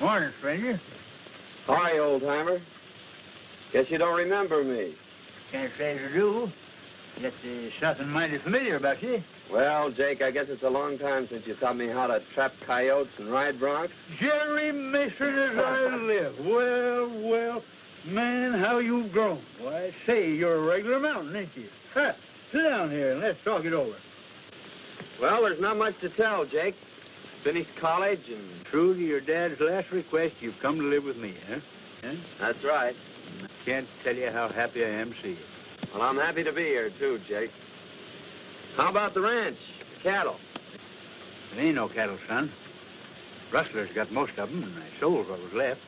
Morning, stranger. Hi, old-timer. Guess you don't remember me. Can't say I do. Yet there's something mighty familiar about you. Well, Jake, I guess it's a long time since you taught me how to trap coyotes and ride broncs. Jerry Mason as I live. Well, man, how you've grown. Why, I say, you're a regular mountain, ain't you? Ha! Sit down here and let's talk it over. Well, there's not much to tell, Jake. Finished college and... True to your dad's last request, you've come to live with me, huh? That's right. I can't tell you how happy I am to see you. Well, I'm happy to be here, too, Jake. How about the ranch, the cattle? There ain't no cattle, son. Rustlers got most of them, and I sold what was left.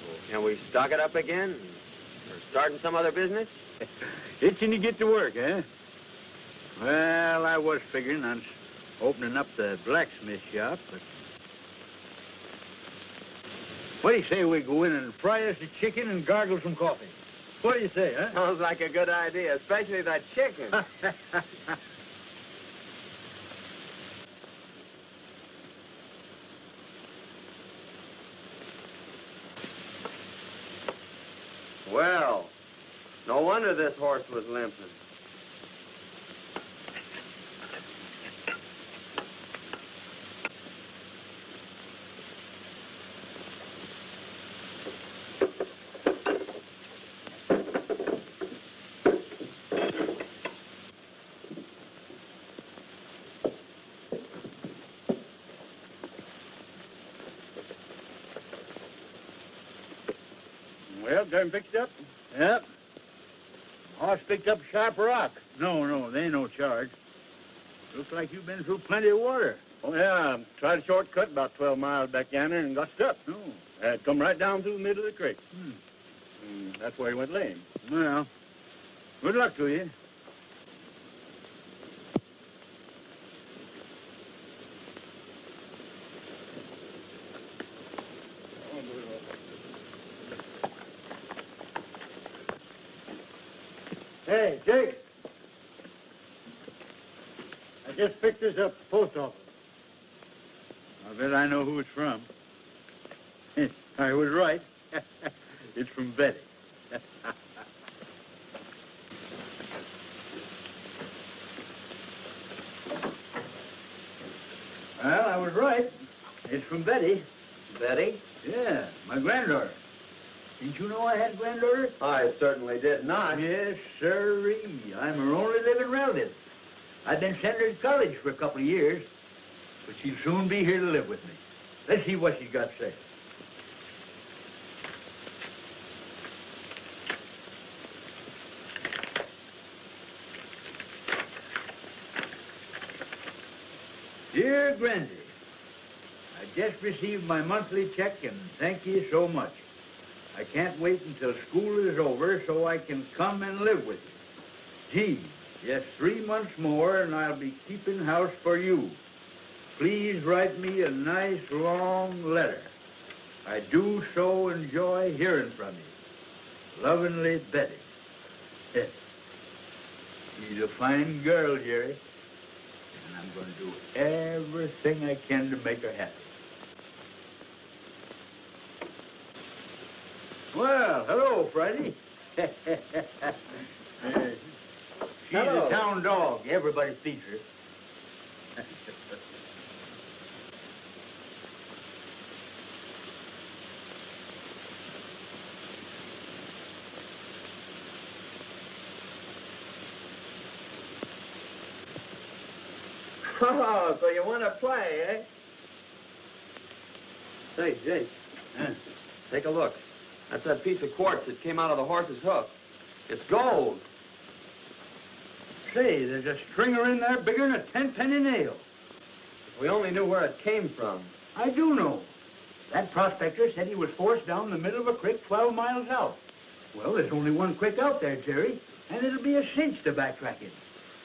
Well, can we stock it up again? Or starting some other business? Itching to get to work, eh? Well, I was figuring on opening up the blacksmith shop, but... What do you say we go in and fry us a chicken and gargle some coffee? What do you say, huh? Sounds like a good idea, especially that chicken. Well, no wonder this horse was limping. Well, got him fixed up? Yep. Horse picked up a sharp rock. No, there ain't no charge. Looks like you've been through plenty of water. Oh, yeah. Tried a shortcut about 12 miles back yonder and got stuck. No. Come right down through the middle of the creek. Hmm. And that's where he went lame. Well, good luck to you. Hey, Jake. I just picked this up at the post office. I bet I know who it's from. I was right. It's from Betty. Well, I was right. It's from Betty. Betty? Yeah, my granddaughter. Didn't you know I had granddaughter? I certainly did not. Yes, sirree. I'm her only living relative. I've been sending her to college for a couple of years, but she'll soon be here to live with me. Let's see what she's got to say. Dear Grandy, I just received my monthly check and thank you so much. I can't wait until school is over so I can come and live with you. Gee, just 3 months more and I'll be keeping house for you. Please write me a nice long letter. I do so enjoy hearing from you. Lovingly, Betty. She's a fine girl, Jerry, and I'm going to do everything I can to make her happy. Well, hello, Friday. She's Hello. a town dog. Everybody feeds her. Oh, so you want to play, eh? Say, Jake, take a look. That's that piece of quartz that came out of the horse's hoof. It's gold. Say, there's a stringer in there bigger than a 10-penny nail. If we only knew where it came from. I do know. That prospector said he was forced down the middle of a creek 12 miles out. Well, there's only one creek out there, Jerry, and it'll be a cinch to backtrack it.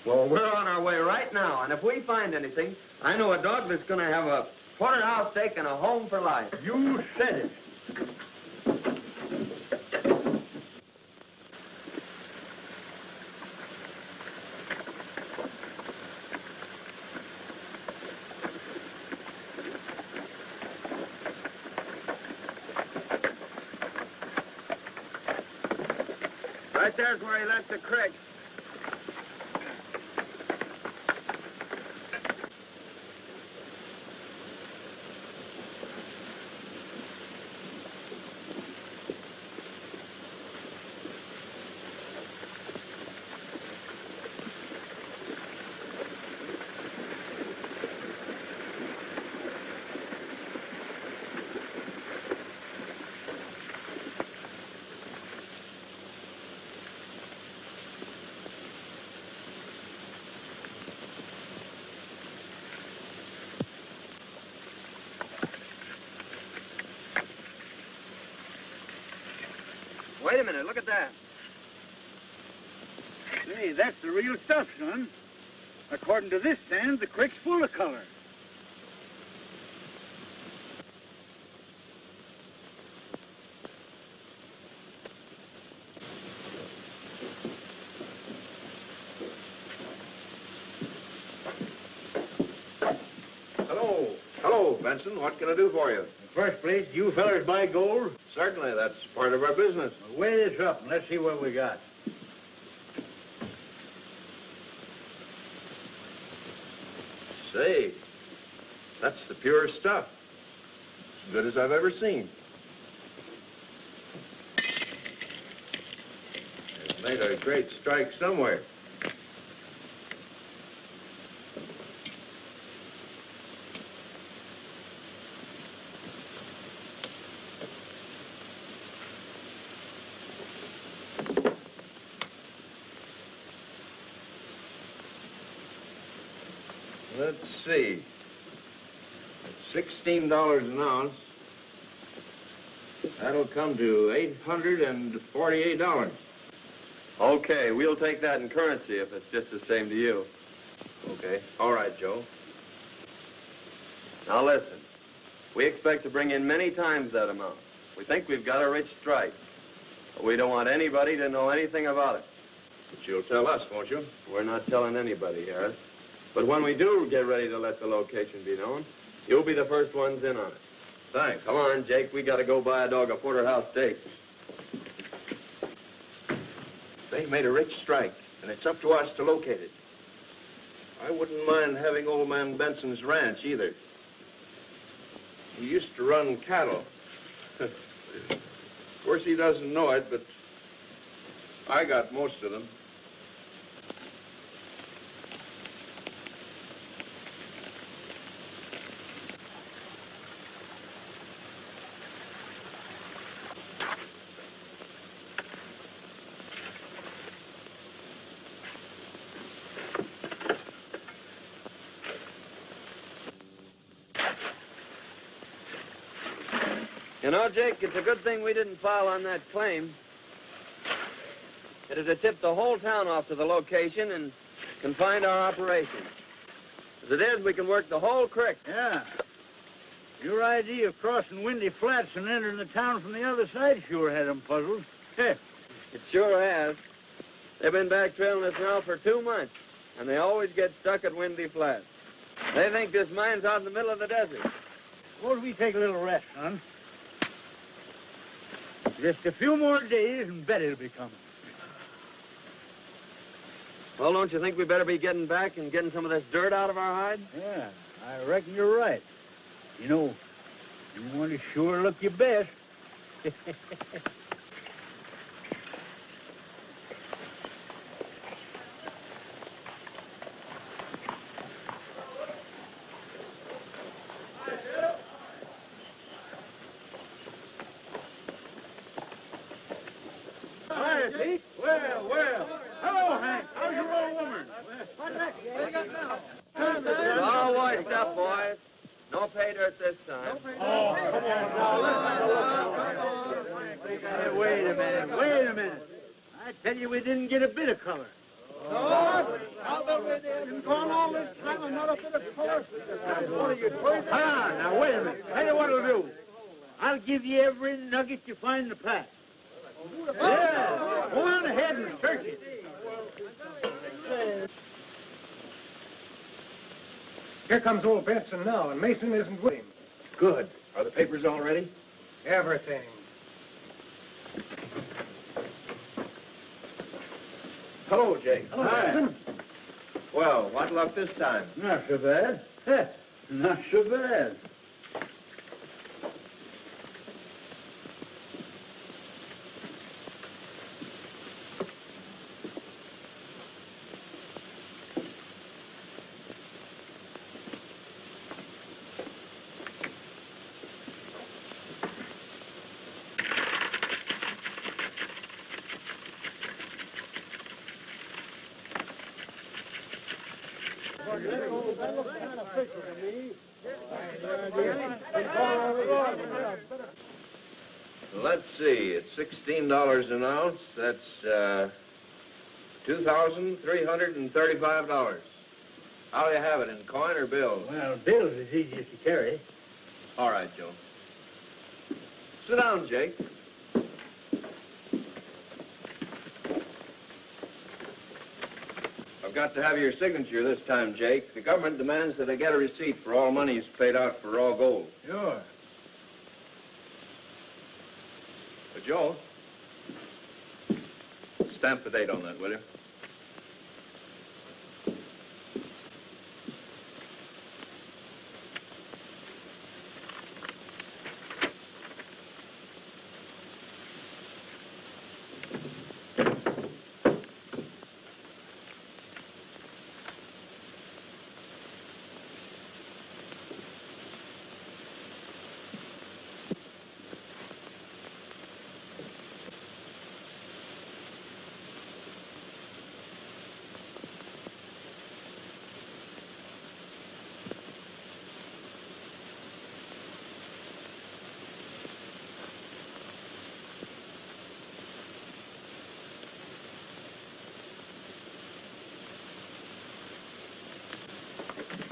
Well, we're on our way right now, and if we find anything, I know a dog that's going to have a porterhouse steak and a home for life. You said it. Right there's where he left the creek. Wait a minute, look at that. Say, that's the real stuff, son. According to this stand, the creek's full of color. Hello. Hello, Benson. What can I do for you? In the first place, you fellers buy gold? Certainly, that's part of our business. Well, weigh this up and let's see what we got. Say, that's the purest stuff. As good as I've ever seen. They've made a great strike somewhere. Let's see. $16 an ounce. That'll come to $848. Okay, we'll take that in currency if it's just the same to you. Okay. All right, Joe. Now listen, we expect to bring in many times that amount. We think we've got a rich strike, but we don't want anybody to know anything about it. But you'll tell us, won't you? We're not telling anybody, Harris. But when we do get ready to let the location be known, you'll be the first ones in on it. Thanks. Come on, Jake. We got to go buy a dog a porterhouse steak. They've made a rich strike, and it's up to us to locate it. I wouldn't mind having old man Benson's ranch, either. He used to run cattle. Of course, he doesn't know it, but I got most of them. You know, Jake, it's a good thing we didn't file on that claim. It'd have tipped the whole town off to the location and confined our operation. As it is, we can work the whole creek. Yeah. Your idea of crossing Windy Flats and entering the town from the other side sure had them puzzled. It sure has. They've been back trailing us now for 2 months, and they always get stuck at Windy Flats. They think this mine's out in the middle of the desert. Suppose we take a little rest, son. Just a few more days and Betty'll be coming. Well, don't you think we better be getting back and getting some of this dirt out of our hide? Yeah, I reckon you're right. You know, you want to sure look your best. Hi, Pete. Well. Hello, Hank. How's your old woman? What you got now? It's all washed up, boys. No pay dirt this time. Oh, come on. Hey, wait a minute. I tell you, we didn't get a bit of color. I'll bet we didn't go on all this time and not a bit of color. Ah, now, wait a minute. Tell you what I'll do. I'll give you every nugget you find in the pack. Yeah, go on ahead and search it. Here comes old Benson now, and Mason isn't with him. Good. Are the papers all ready? Everything. Hello, Jake. Hi. Well, what luck this time? Not so bad. Heh, not so bad. Let's see, it's $16 an ounce. That's $2,335. How'll you have it, in coin or bills? Well, bills is easiest to carry. All right, Joe. Sit down, Jake. I've got to have your signature this time, Jake. The government demands that I get a receipt for all monies paid out for raw gold. Sure. But, Joe, stamp the date on that, will you?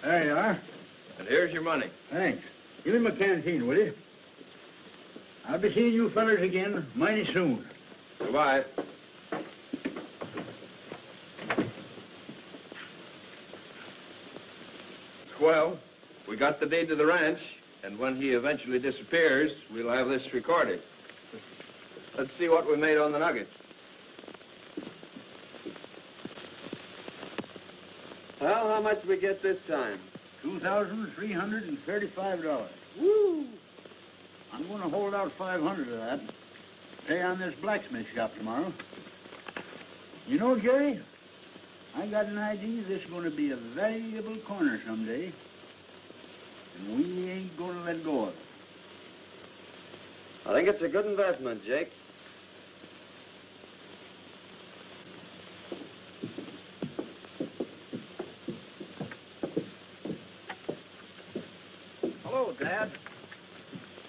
There you are. And here's your money. Thanks. Give me my canteen, will you? I'll be seeing you fellers again mighty soon. Goodbye. Well, we got the deed to the ranch, and when he eventually disappears, we'll have this recorded. Let's see what we made on the nuggets. Well, how much did we get this time? $2,335. Woo! I'm going to hold out 500 of that. Pay on this blacksmith shop tomorrow. You know, Jerry, I got an idea this is going to be a valuable corner someday, and we ain't going to let go of it. I think it's a good investment, Jake. Hello, Dad.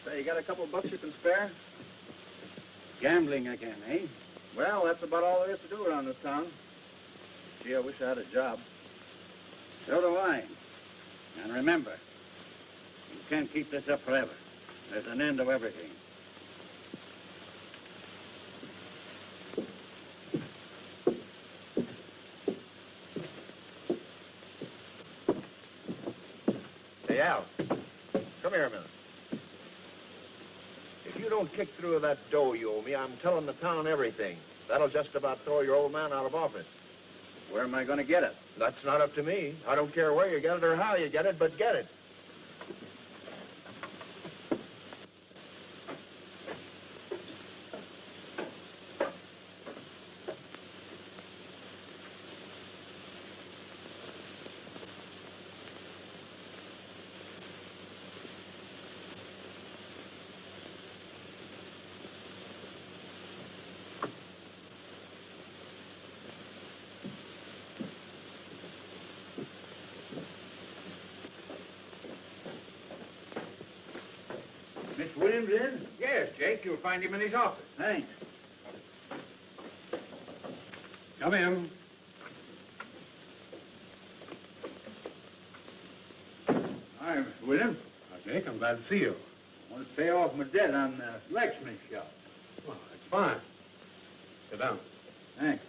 Say, you got a couple bucks you can spare? Gambling again, eh? Well, that's about all there is to do around this town. Gee, I wish I had a job. So do I. And remember, you can't keep this up forever. There's an end of everything. Hey, Al, come here a minute. If you don't kick through that dough you owe me, I'm telling the town everything. That'll just about throw your old man out of office. Where am I going to get it? That's not up to me. I don't care where you get it or how you get it, but get it. Miss Williams in? Yes, Jake, you'll find him in his office. Thanks. Come in. Hi, Mr. Williams. Jake, I'm glad to see you. I want to pay off my debt on the blacksmith shop. Well, that's fine. Sit down. Thanks.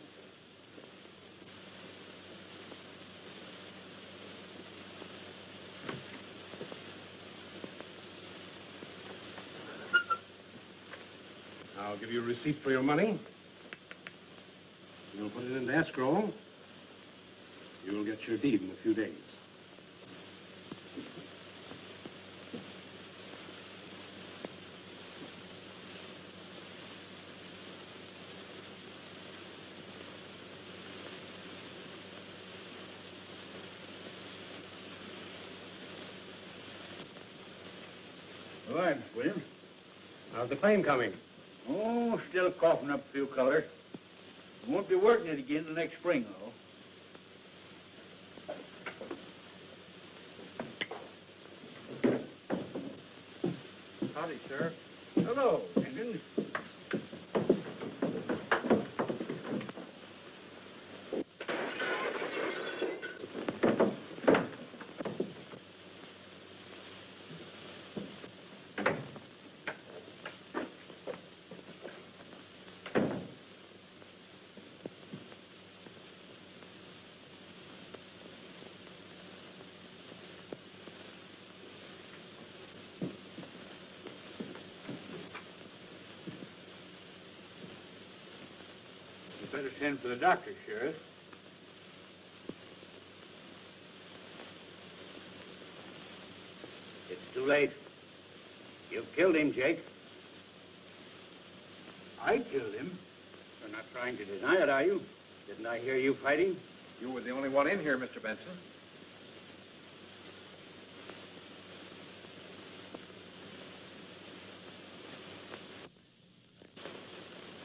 I'll give you a receipt for your money. You'll put it it into escrow. You'll get your deed in a few days. All right, Miss Williams. How's the claim coming? Oh, still coughing up a few colors. Won't be working it again till next spring, though. Howdy, Sheriff. Hello, Jenkins. You better send for the doctor, Sheriff. It's too late. You've killed him, Jake. I killed him. You're not trying to deny it, are you? Didn't I hear you fighting? You were the only one in here, Mr. Benson.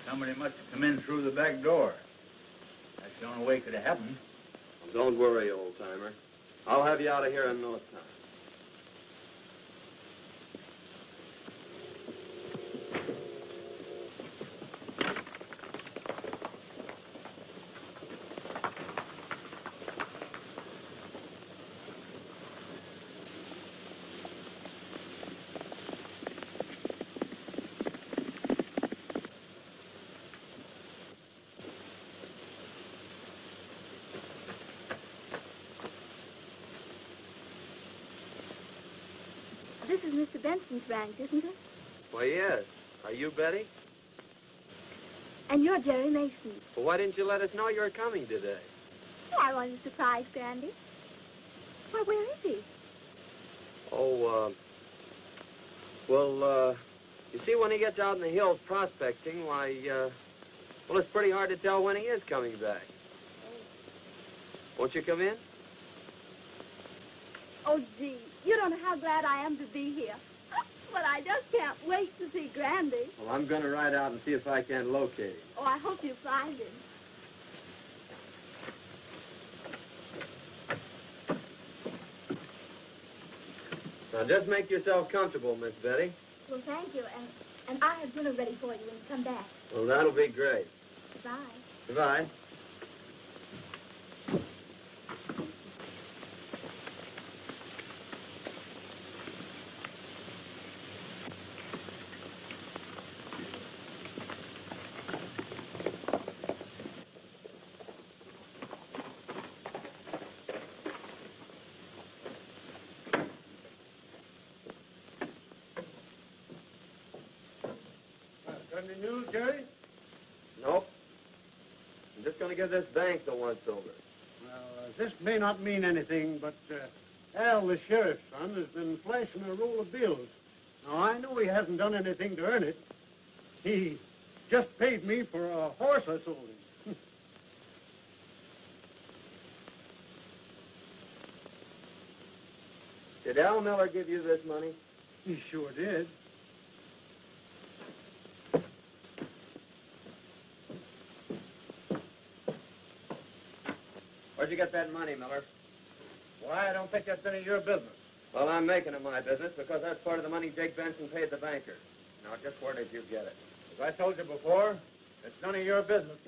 Somebody must have come in through the back door. That's the only way it could have happened. Well, don't worry, old-timer. I'll have you out of here in no time. This is Mr. Benson's ranch, isn't it? Why, yes. Are you Betty? And you're Jerry Mason. Well, why didn't you let us know you were coming today? Oh, I wanted to surprise Grandy. Why, where is he? Oh, you see, when he gets out in the hills prospecting, why, well, it's pretty hard to tell when he is coming back. Won't you come in? Oh, gee, you don't know how glad I am to be here. But I just can't wait to see Grandy. Well, I'm going to ride out and see if I can locate him. Oh, I hope you find him. Now, just make yourself comfortable, Miss Betty. Well, thank you, and I have dinner ready for you when you come back. Well, that'll be great. Goodbye. Goodbye. Got any news, Jerry? Nope. I'm just going to give this bank the once-over. Well, this may not mean anything, but Al, the sheriff's son, has been flashing a roll of bills. Now, I know he hasn't done anything to earn it. He just paid me for a horse I sold him. Did Al Miller give you this money? He sure did. Where'd you get that money, Miller? Why, I don't think that's any of your business. Well, I'm making it my business because that's part of the money Jake Benson paid the banker. Now, just where did you get it? As I told you before, it's none of your business.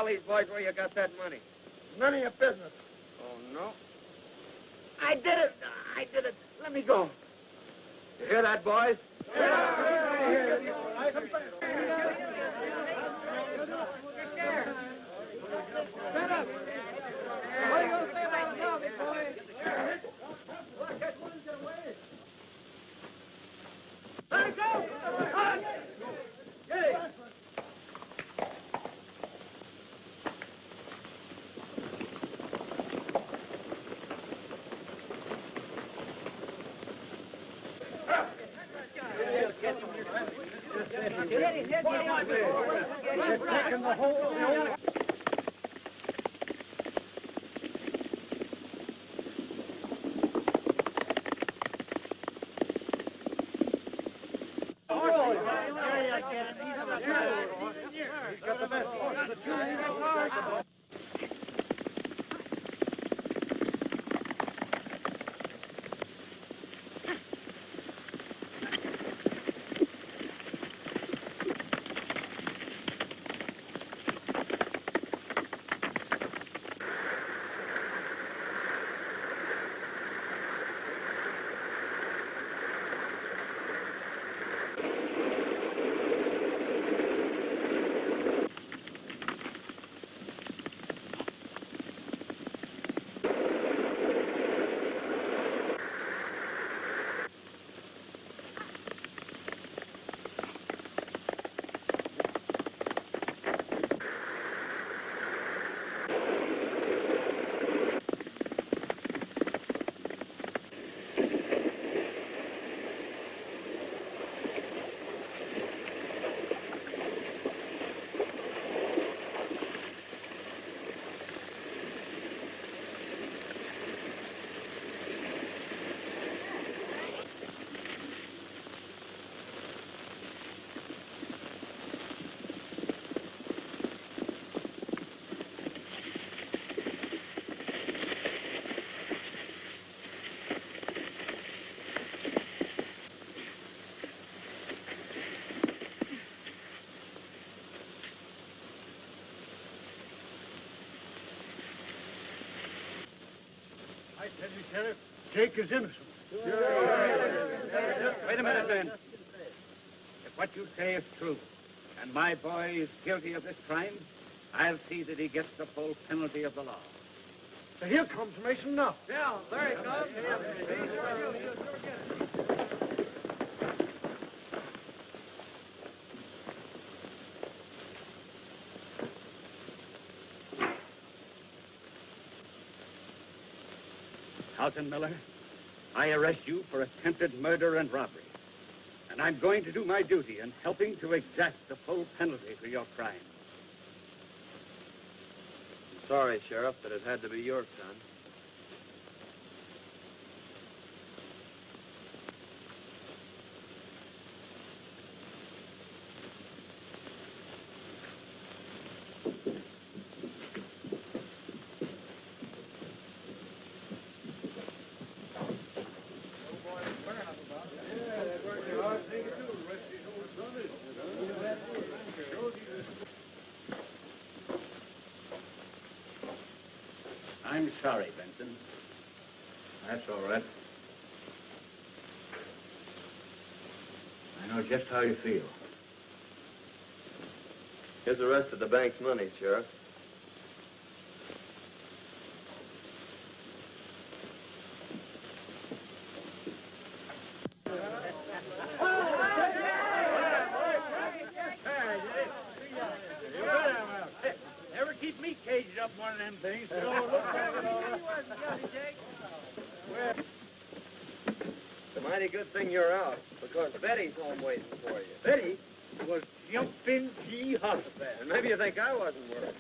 tell these boys where you got that money. None of your business. Oh, no? I did it. I did it. Let me go. You hear that, boys? I tell you, Sheriff, Jake is innocent. Wait a minute, Ben. If what you say is true, and my boy is guilty of this crime, I'll see that he gets the full penalty of the law. So here comes Mason now. Yeah, there he comes. Carlton Miller, I arrest you for attempted murder and robbery. And I'm going to do my duty in helping to exact the full penalty for your crime. I'm sorry, Sheriff, but it had to be your son. I'm sorry, Benson. That's all right. I know just how you feel. Here's the rest of the bank's money, Sheriff. Never keep me caged up one of them things. It's a mighty good thing you're out, because Betty's home waiting for you. Betty was jumping G hospital. And maybe you think I wasn't worried.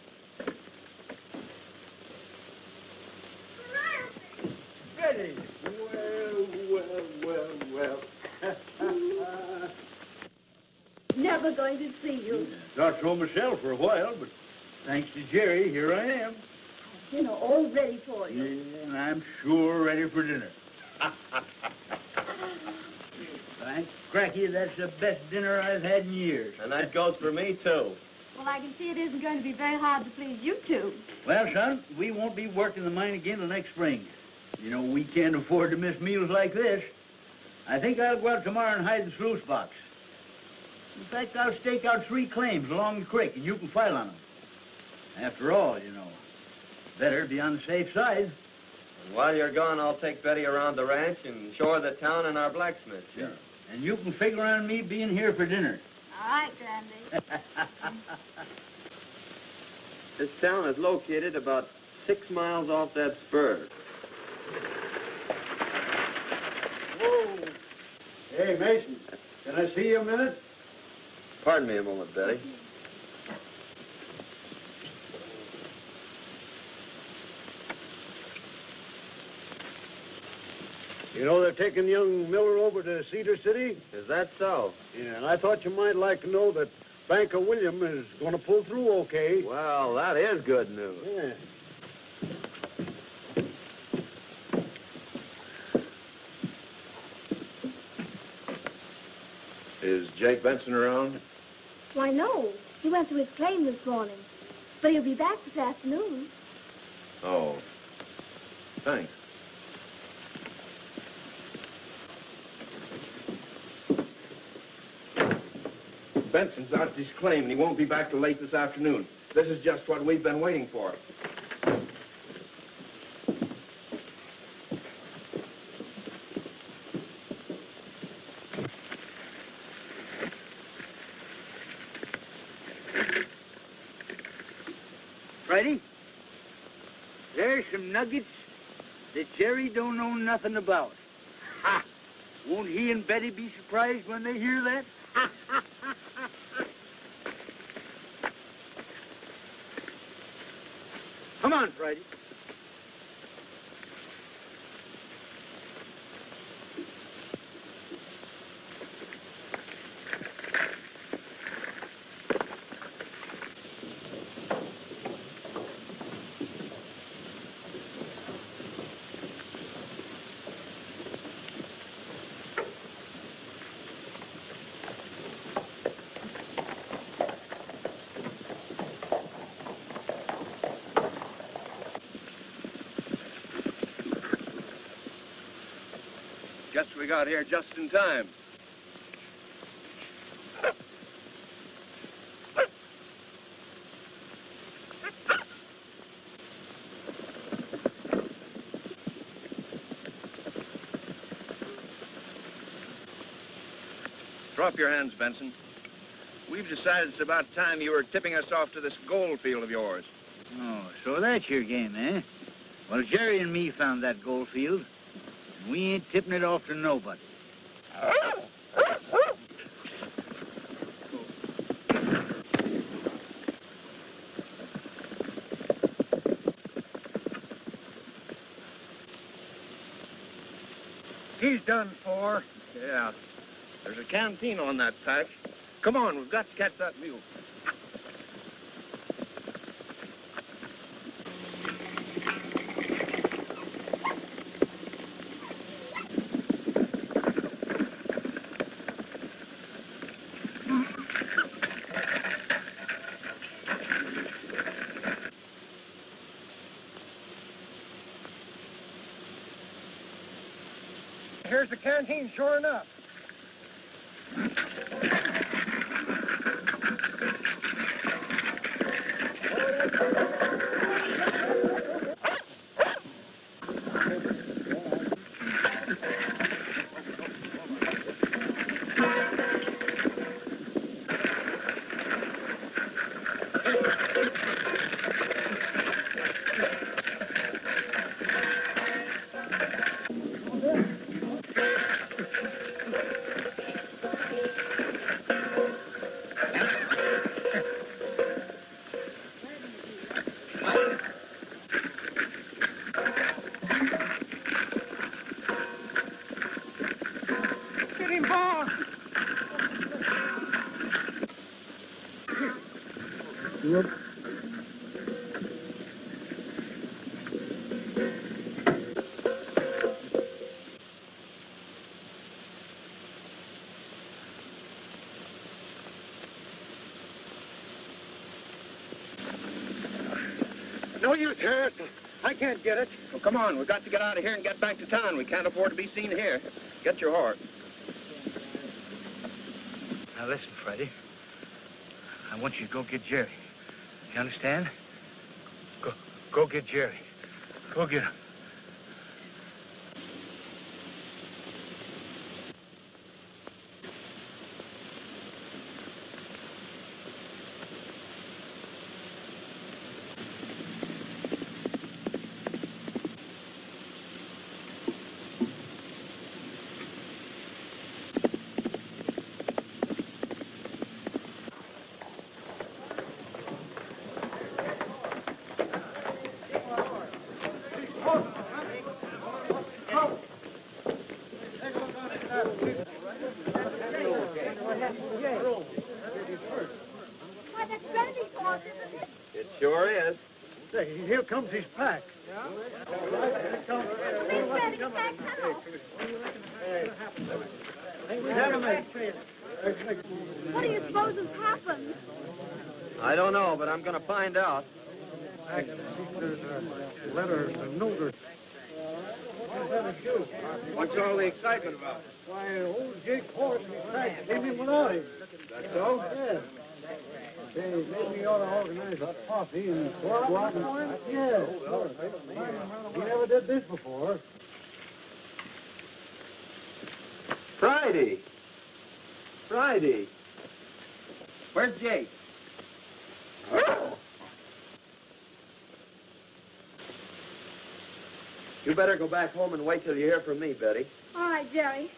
Betty! Well. Never going to see you. Thought so myself for a while, but thanks to Jerry, here I am. Dinner all ready for you. Yeah, and I'm sure ready for dinner. Thanks, Cracky, that's the best dinner I've had in years. And that goes for me, too. Well, I can see it isn't going to be very hard to please you two. Well, son, we won't be working the mine again till next spring. You know, we can't afford to miss meals like this. I think I'll go out tomorrow and hide the sluice box. In fact, I'll stake out 3 claims along the creek, and you can file on them. After all, you know, better be on the safe side. And while you're gone, I'll take Betty around the ranch and show her the town and our blacksmith. Yeah. And you can figure on me being here for dinner. All right, Grandy. This town is located about 6 miles off that spur. Whoa. Hey, Mason, can I see you a minute? Pardon me a moment, Betty. You know they're taking young Miller over to Cedar City? Is that so? Yeah, and I thought you might like to know that Banker William is going to pull through okay. Well, that is good news. Yeah. Is Jake Benson around? Why, no. He went to his claim this morning. But he'll be back this afternoon. Oh. Thanks. Benson's out at his claim, and he won't be back till late this afternoon. This is just what we've been waiting for. Friday, there's some nuggets that Jerry don't know nothing about. Ha! Won't he and Betty be surprised when they hear that? Come on, Friday. Guess we got here just in time. Drop your hands, Benson. We've decided it's about time you were tipping us off to this gold field of yours. Oh, so that's your game, eh? Well, Jerry and me found that gold field. We ain't tipping it off to nobody. He's done for. Yeah. There's a canteen on that patch. Come on, we've got to catch that mule. Here's the canteen, sure enough. No use, Harris. I can't get it. Well, come on. We've got to get out of here and get back to town. We can't afford to be seen here. Get your horse. Now listen, Freddie. I want you to go get Jerry. You understand? Go get Jerry. Go get him. Why, that's Randy's horse, isn't it? It sure is. Say, here comes his pack. Big Randy's back now. What do you suppose has happened? I don't know, but I'm going to find out. There's a letter, a note. What's all the excitement about? Why, old Jake's horse and his pack came in without him. That's so? Yeah. Say, maybe we ought to organize a posse and go out and... Yeah. He never did this before. Friday. Where's Jake? You better go back home and wait till you hear from me, Betty. All right, Jerry.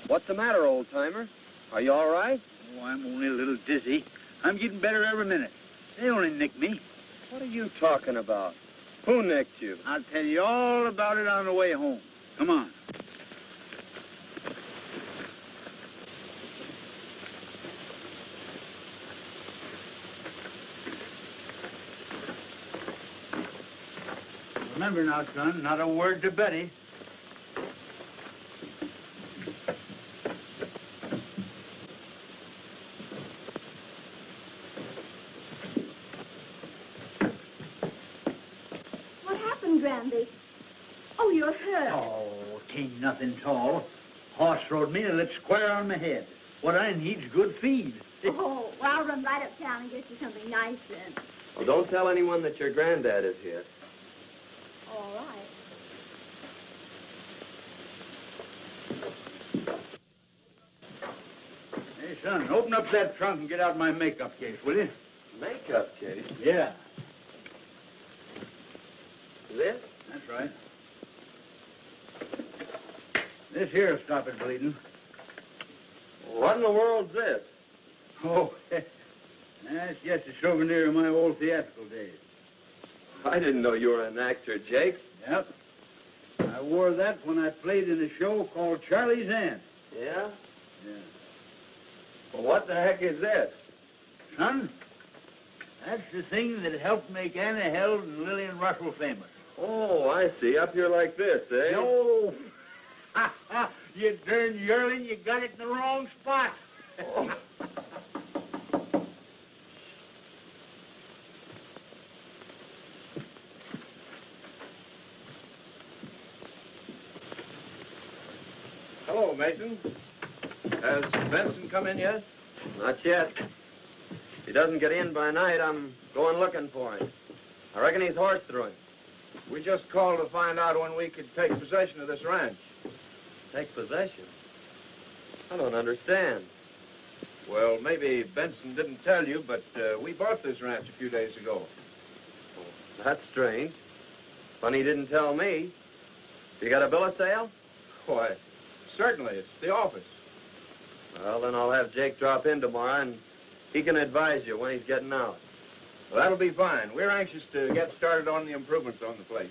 What's the matter, old-timer? Are you all right? Oh, I'm only a little dizzy. I'm getting better every minute. They only nicked me. What are you talking about? Who nicked you? I'll tell you all about it on the way home. Come on. Remember now, son, not a word to Betty. Randy. Oh, you're hurt. Oh, tain't nothing tall. Horse rode me and lit square on my head. What I need's good feed. Oh, well, I'll run right uptown and get you something nice then. Well, don't tell anyone that your granddad is here. All right. Hey, son, open up that trunk and get out my makeup case, will you? Makeup case? Yeah. This? That's right. This here'll stop it bleeding. What in the world's this? Oh, that's just a souvenir of my old theatrical days. I didn't know you were an actor, Jake. Yep. I wore that when I played in a show called Charlie's Aunt. Yeah? Yeah. Well, what the heck is this? Son, that's the thing that helped make Anna Held and Lillian Russell famous. Oh, I see. Up here like this, eh? No. You darn yearling, you got it in the wrong spot. Oh. Hello, Mason. Has Benson come in yet? Not yet. If he doesn't get in by night, I'm going looking for him. I reckon he's horse through him. We just called to find out when we could take possession of this ranch. Take possession? I don't understand. Well, maybe Benson didn't tell you, but we bought this ranch a few days ago. That's strange. Funny he didn't tell me. You got a bill of sale? Why, certainly. It's the office. Well, then I'll have Jake drop in tomorrow, and he can advise you when he's getting out. Well, that'll be fine. We're anxious to get started on the improvements on the place.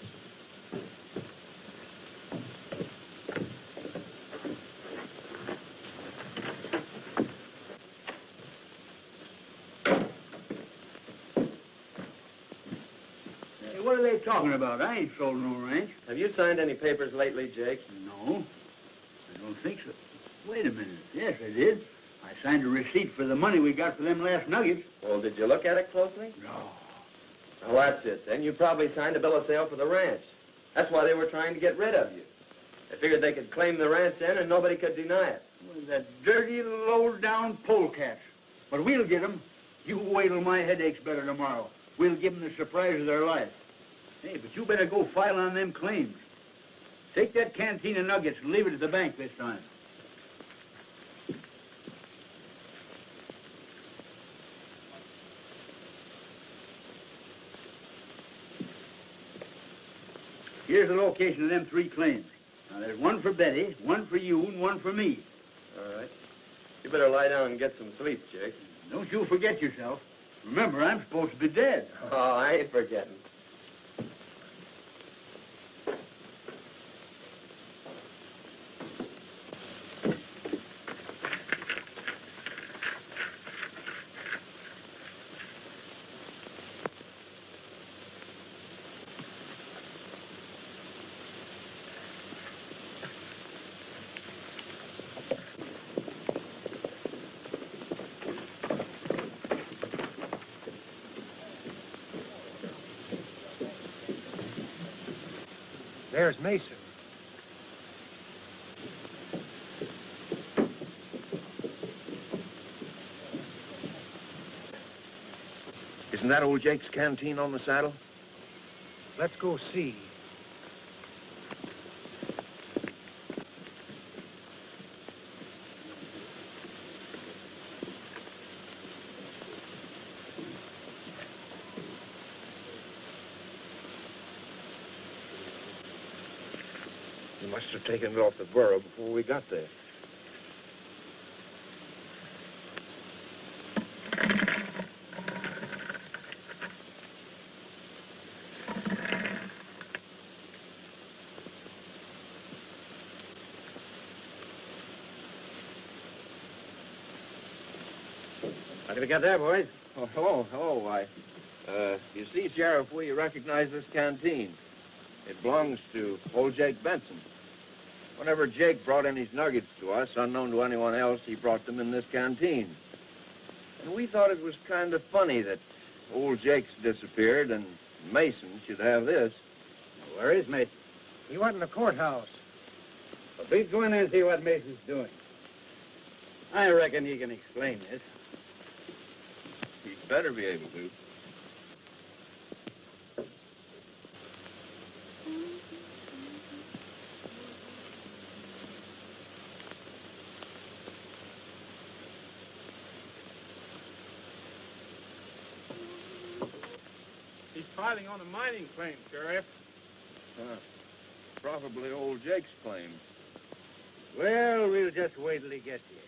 Hey, what are they talking about? I ain't sold no ranch. Have you signed any papers lately, Jake? No, I don't think so. Wait a minute. Yes, I did. I signed a receipt for the money we got for them last nuggets. Well, did you look at it closely? No. Well, that's it. Then you probably signed a bill of sale for the ranch. That's why they were trying to get rid of you. They figured they could claim the ranch then and nobody could deny it. Well, that dirty, low-down polecats. But we'll get 'em. You wait till my headache's better tomorrow. We'll give 'em the surprise of their life. Hey, but you better go file on them claims. Take that canteen of nuggets and leave it at the bank this time. Here's the location of them 3 claims. Now, there's one for Betty, one for you, and one for me. All right. You better lie down and get some sleep, Jake. Don't you forget yourself. Remember, I'm supposed to be dead. Oh, I ain't forgetting. There's Mason. Isn't that old Jake's canteen on the saddle? Let's go see. He must have taken it off the burro before we got there. How did we get there, boys? Oh, hello. You see, Sheriff, we recognize this canteen. It belongs to old Jake Benson. Whenever Jake brought in his nuggets to us, unknown to anyone else, he brought them in this canteen. And we thought it was kind of funny that old Jake's disappeared and Mason should have this. Where is Mason? He went in the courthouse. Well, please go in there and see what Mason's doing. I reckon he can explain this. He'd better be able to. He's filing on a mining claim, Sheriff. Probably old Jake's claim. Well, we'll just wait till he gets here.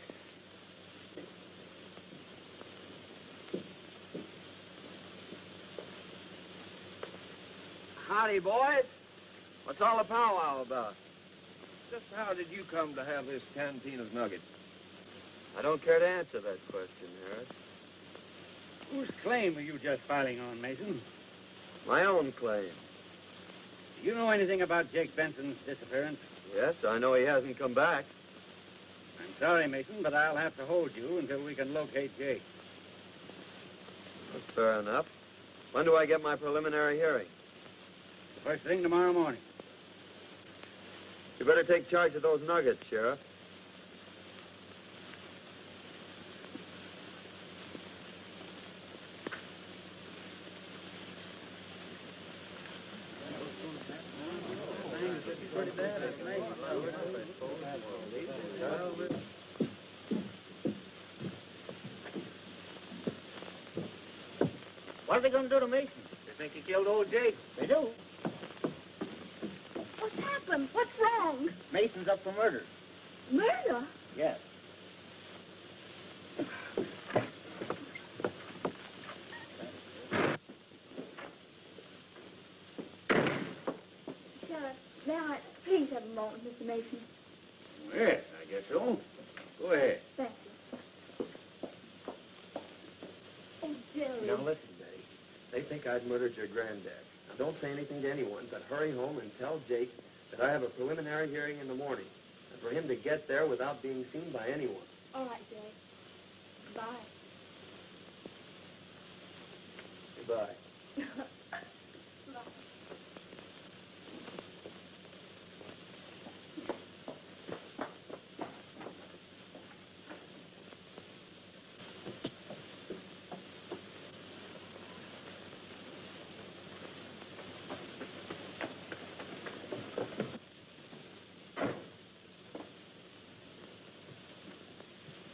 Howdy, boys. What's all the powwow about? Just how did you come to have this canteen of nuggets? I don't care to answer that question, Harris. Whose claim are you just filing on, Mason? My own claim. Do you know anything about Jake Benson's disappearance? Yes, I know he hasn't come back. I'm sorry, Mason, but I'll have to hold you until we can locate Jake. That's fair enough. When do I get my preliminary hearing? First thing tomorrow morning. You better take charge of those nuggets, Sheriff. What are they going to do to Mason? They think he killed old Jake. They do. What's happened? What's wrong? Mason's up for murder. Murder? Yes. Sheriff, may I please have a moment, Mr. Mason? Yes, I guess so. Go ahead. Thank you. Oh, Jerry. Now listen, Betty. They think I'd murdered your granddad. Now don't say anything to anyone, but hurry home and tell Jake that I have a preliminary hearing in the morning, and for him to get there without being seen by anyone. All right, Jerry. Bye. Goodbye. Bye.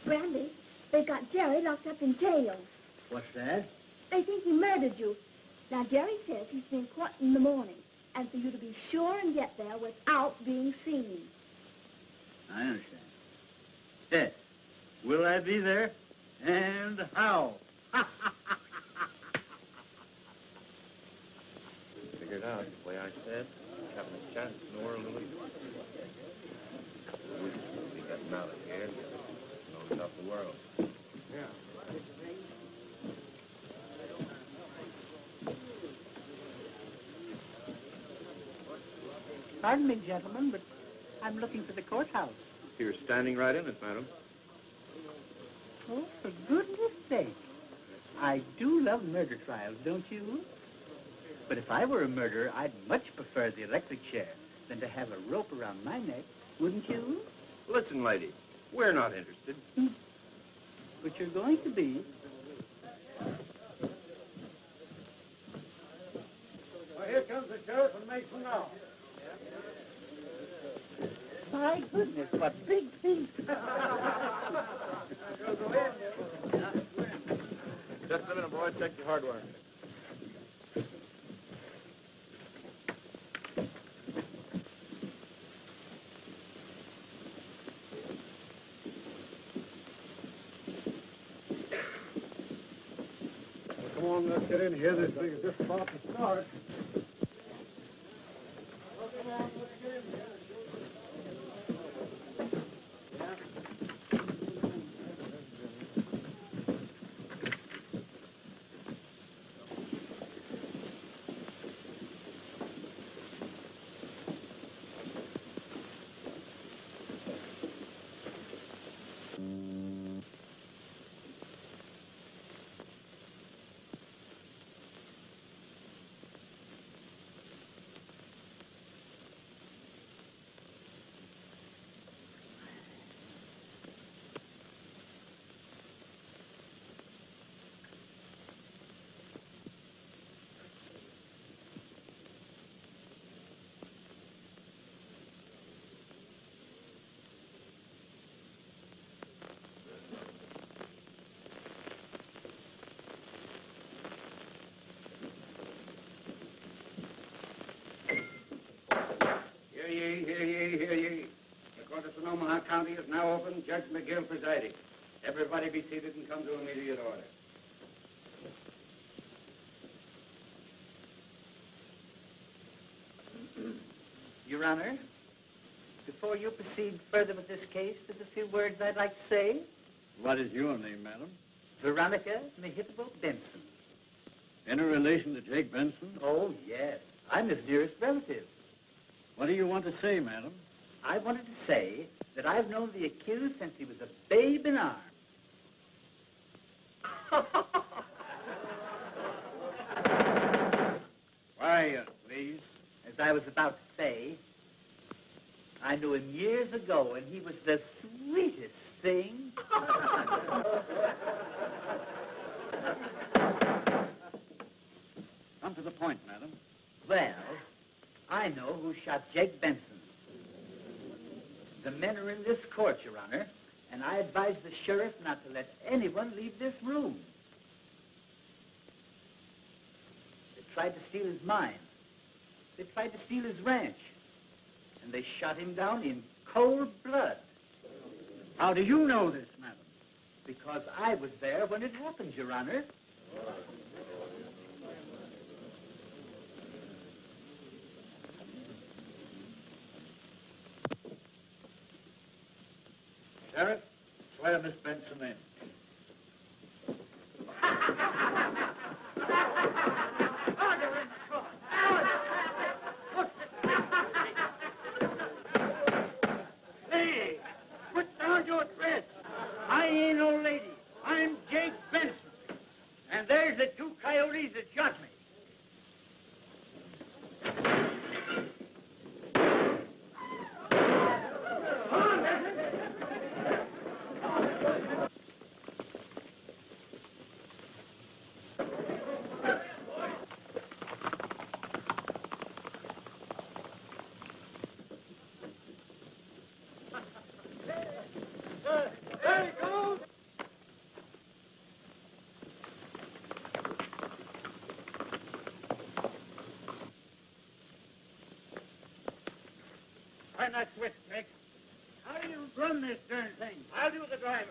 Randy, they've got Jerry locked up in jail. What's that? They think he murdered you. Now, Jerry says he's been caught in the morning, and for you to be sure and get there without being seen. I understand. Yes. Will I be there? And how? Figured out the way I said. Having a chance in the world to leave. We should be getting out of here. Knows about the world. Yeah. Pardon me, gentlemen, but I'm looking for the courthouse. You're standing right in it, madam. Oh, for goodness sake. I do love murder trials, don't you? But if I were a murderer, I'd much prefer the electric chair than to have a rope around my neck, wouldn't you? Listen, lady, we're not interested. But you're going to be. Well, here comes the sheriff and Mason now. My goodness, what big feet. Just a minute, boy. Check your hardware. Come on, let's get in here. This thing is just about to start. Well, come on, let's get in here. Hear ye, hear ye. The court of Sonoma County is now open. Judge McGill presiding. Everybody be seated and come to immediate order. Your Honor, before you proceed further with this case, there's a few words I'd like to say. What is your name, madam? Veronica Mehippable Benson. Any relation to Jake Benson? Oh, yes. I'm his nearest relative. What do you want to say, madam? I wanted to say that I've known the accused since he was a babe in arms. Quiet, please. As I was about to say, I knew him years ago, and he was the sweetest thing. Come to the point, madam. Well, I know who shot Jake Benson. The men are in this court, Your Honor, and I advise the sheriff not to let anyone leave this room. tried to steal his mine. They tried to steal his ranch. And they shot him down in cold blood. How do you know this, madam? Because I was there when it happened, Your Honor. Sheriff, swear Miss Benson in. Hey, put down your threat. I ain't no lady. I'm Jake Benson. And there's the two coyotes that shot me. Try not switch, Tex. How do you run this darn thing? I'll do the driving.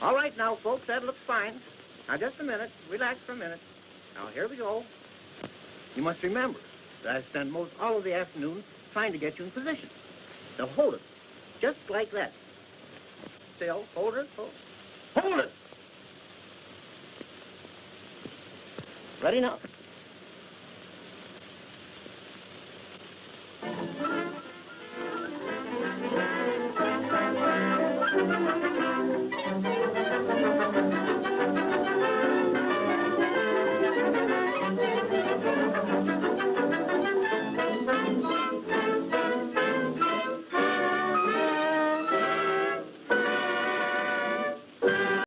All right now, folks, that looks fine. Now, just a minute. Relax for a minute. Now, here we go. You must remember that I spend most all of the afternoon trying to get you in position. Now, hold it. Just like that. Still, hold it, hold it. Ready now.